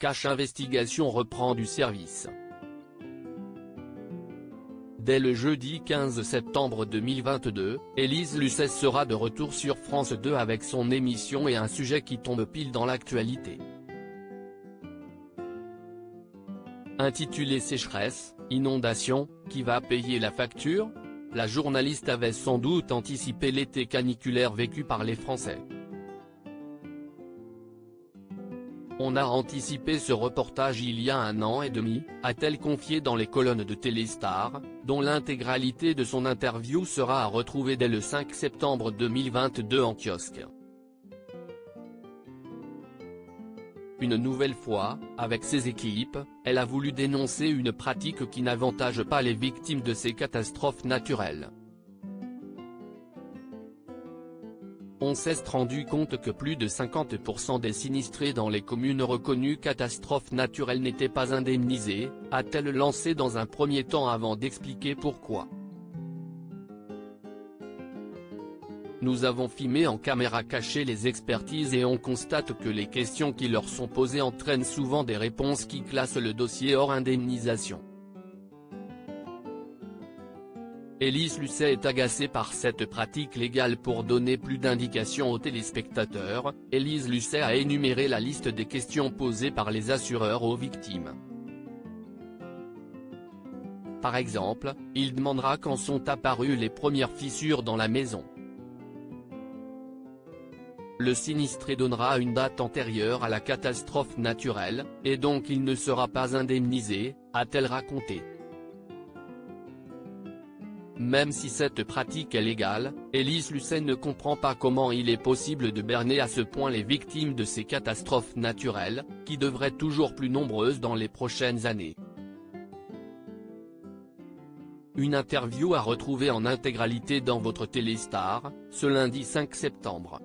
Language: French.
Cache Investigation reprend du service. Dès le jeudi 15 septembre 2022, Élise Lucet sera de retour sur France 2 avec son émission et un sujet qui tombe pile dans l'actualité. Intitulé Sécheresse, inondation, qui va payer la facture? La journaliste avait sans doute anticipé l'été caniculaire vécu par les Français. On a anticipé ce reportage il y a 1 an et demi, a-t-elle confié dans les colonnes de Téléstar, dont l'intégralité de son interview sera à retrouver dès le 5 septembre 2022 en kiosque. Une nouvelle fois, avec ses équipes, elle a voulu dénoncer une pratique qui n'avantage pas les victimes de ces catastrophes naturelles. On s'est rendu compte que plus de 50% des sinistrés dans les communes reconnues catastrophes naturelles n'étaient pas indemnisés, a-t-elle lancé dans un premier temps avant d'expliquer pourquoi. Nous avons filmé en caméra cachée les expertises et on constate que les questions qui leur sont posées entraînent souvent des réponses qui classent le dossier hors indemnisation. Élise Lucet est agacée par cette pratique légale. Pour donner plus d'indications aux téléspectateurs, Élise Lucet a énuméré la liste des questions posées par les assureurs aux victimes. Par exemple, il demandera quand sont apparues les premières fissures dans la maison. Le sinistré donnera une date antérieure à la catastrophe naturelle, et donc il ne sera pas indemnisé, a-t-elle raconté. Même si cette pratique est légale, Élise Lucet ne comprend pas comment il est possible de berner à ce point les victimes de ces catastrophes naturelles, qui devraient être toujours plus nombreuses dans les prochaines années. Une interview à retrouver en intégralité dans votre Téléstar, ce lundi 5 septembre.